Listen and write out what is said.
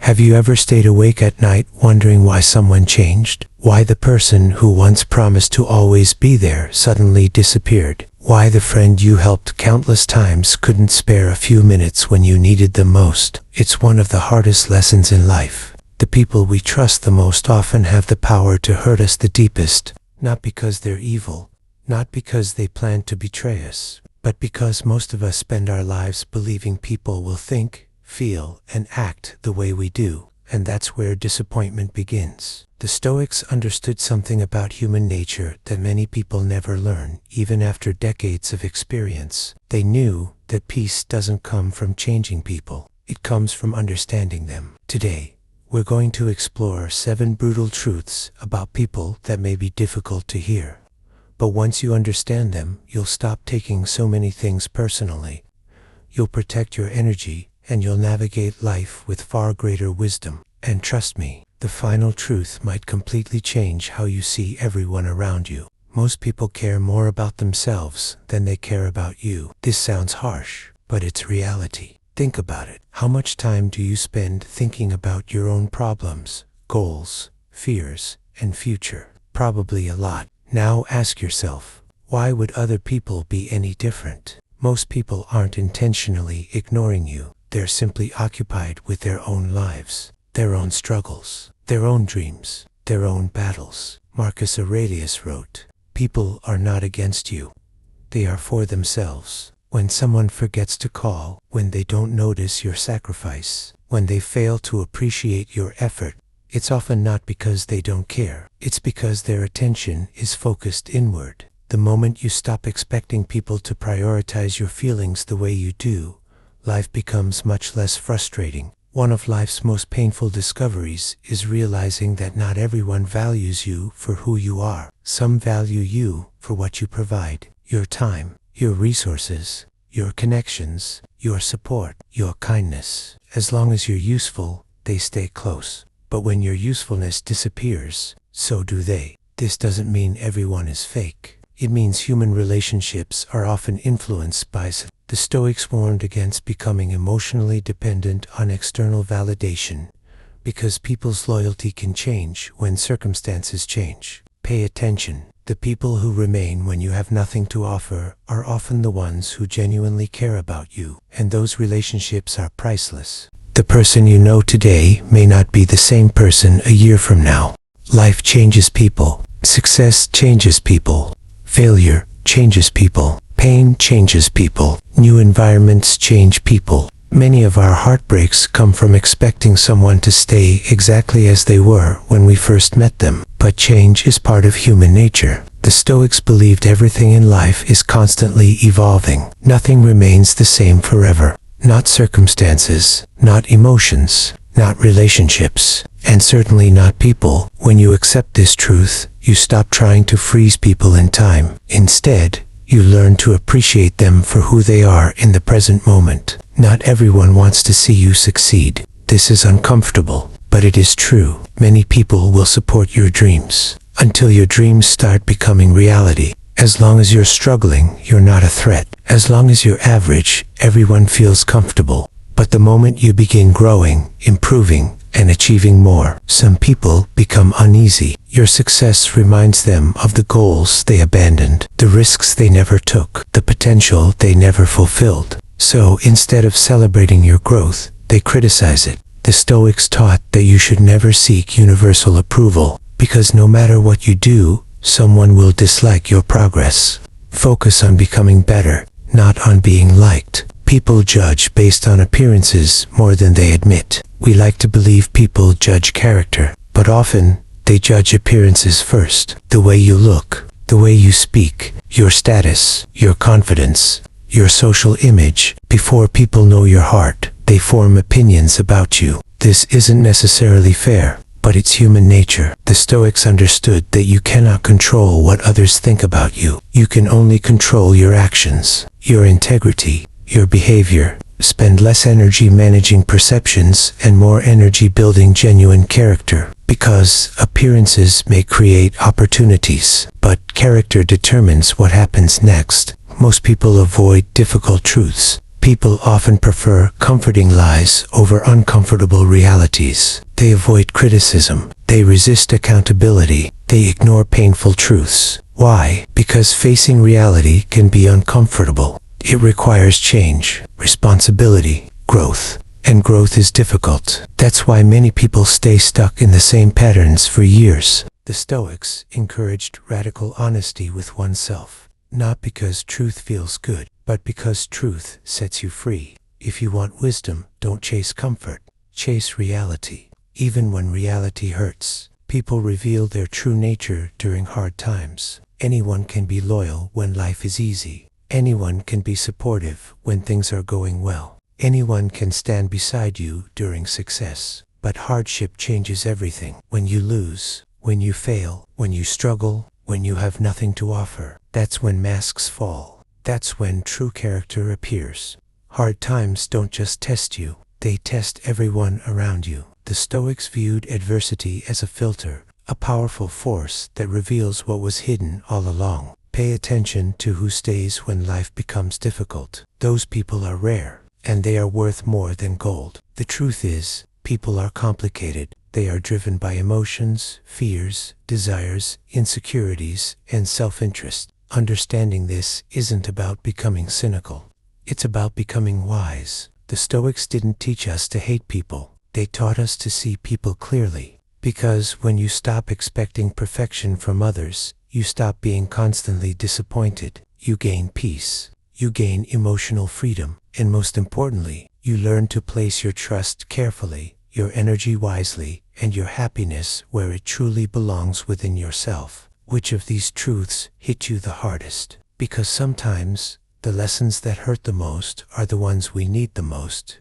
Have you ever stayed awake at night wondering why someone changed? Why the person who once promised to always be there suddenly disappeared? Why the friend you helped countless times couldn't spare a few minutes when you needed them most? It's one of the hardest lessons in life. The people we trust the most often have the power to hurt us the deepest, not because they're evil, not because they plan to betray us, but because most of us spend our lives believing people will think, feel, and act the way we do, and that's where disappointment begins. The Stoics understood something about human nature that many people never learn, even after decades of experience. They knew that peace doesn't come from changing people, it comes from understanding them. Today, we're going to explore 7 brutal truths about people that may be difficult to hear. But once you understand them, you'll stop taking so many things personally. You'll protect your energy, and you'll navigate life with far greater wisdom. And trust me, the final truth might completely change how you see everyone around you. Most people care more about themselves than they care about you. This sounds harsh, but it's reality. Think about it. How much time do you spend thinking about your own problems, goals, fears, and future? Probably a lot. Now ask yourself, why would other people be any different? Most people aren't intentionally ignoring you. They're simply occupied with their own lives, their own struggles, their own dreams, their own battles. Marcus Aurelius wrote, "People are not against you. They are for themselves." When someone forgets to call, when they don't notice your sacrifice, when they fail to appreciate your effort, it's often not because they don't care. It's because their attention is focused inward. The moment you stop expecting people to prioritize your feelings the way you do, life becomes much less frustrating. One of life's most painful discoveries is realizing that not everyone values you for who you are. Some value you for what you provide, your time, your resources, your connections, your support, your kindness. As long as you're useful, they stay close. But when your usefulness disappears, so do they. This doesn't mean everyone is fake. It means human relationships are often influenced by the Stoics warned against becoming emotionally dependent on external validation, because people's loyalty can change when circumstances change. Pay attention. The people who remain when you have nothing to offer are often the ones who genuinely care about you, and those relationships are priceless. The person you know today may not be the same person a year from now. Life changes people. Success changes people. Failure changes people. Pain changes people. New environments change people. Many of our heartbreaks come from expecting someone to stay exactly as they were when we first met them. But change is part of human nature. The Stoics believed everything in life is constantly evolving. Nothing remains the same forever. Not circumstances, not emotions, not relationships, and certainly not people. When you accept this truth, you stop trying to freeze people in time. Instead, you learn to appreciate them for who they are in the present moment. Not everyone wants to see you succeed. This is uncomfortable, but it is true. Many people will support your dreams until your dreams start becoming reality. As long as you're struggling, you're not a threat. As long as you're average, everyone feels comfortable. But the moment you begin growing, improving, and achieving more, some people become uneasy. Your success reminds them of the goals they abandoned, the risks they never took, the potential they never fulfilled. So instead of celebrating your growth, they criticize it. The Stoics taught that you should never seek universal approval, because no matter what you do, someone will dislike your progress. Focus on becoming better, not on being liked. People judge based on appearances more than they admit. We like to believe people judge character, but often they judge appearances first. The way you look, the way you speak, your status, your confidence, your social image. Before people know your heart, they form opinions about you. This isn't necessarily fair, but it's human nature. The Stoics understood that you cannot control what others think about you. You can only control your actions, your integrity, your behavior. Spend less energy managing perceptions and more energy building genuine character, because appearances may create opportunities, but character determines what happens next. Most people avoid difficult truths People often prefer comforting lies over uncomfortable realities. They avoid criticism. They resist accountability. They ignore painful truths. Why? Because facing reality can be uncomfortable. It requires change, responsibility, growth. And growth is difficult. That's why many people stay stuck in the same patterns for years. The Stoics encouraged radical honesty with oneself, not because truth feels good, but because truth sets you free. If you want wisdom, don't chase comfort. Chase reality. Even when reality hurts, people reveal their true nature during hard times. Anyone can be loyal when life is easy. Anyone can be supportive when things are going well. Anyone can stand beside you during success. But hardship changes everything. When you lose, when you fail, when you struggle, when you have nothing to offer, that's when masks fall. That's when true character appears. Hard times don't just test you, they test everyone around you. The Stoics viewed adversity as a filter, a powerful force that reveals what was hidden all along. Pay attention to who stays when life becomes difficult. Those people are rare, and they are worth more than gold. The truth is, people are complicated. They are driven by emotions, fears, desires, insecurities, and self-interest. Understanding this isn't about becoming cynical. It's about becoming wise. The Stoics didn't teach us to hate people. They taught us to see people clearly. Because when you stop expecting perfection from others, you stop being constantly disappointed. You gain peace. You gain emotional freedom. And most importantly, you learn to place your trust carefully, your energy wisely, and your happiness where it truly belongs within yourself. Which of these truths hit you the hardest? Because sometimes the lessons that hurt the most are the ones we need the most.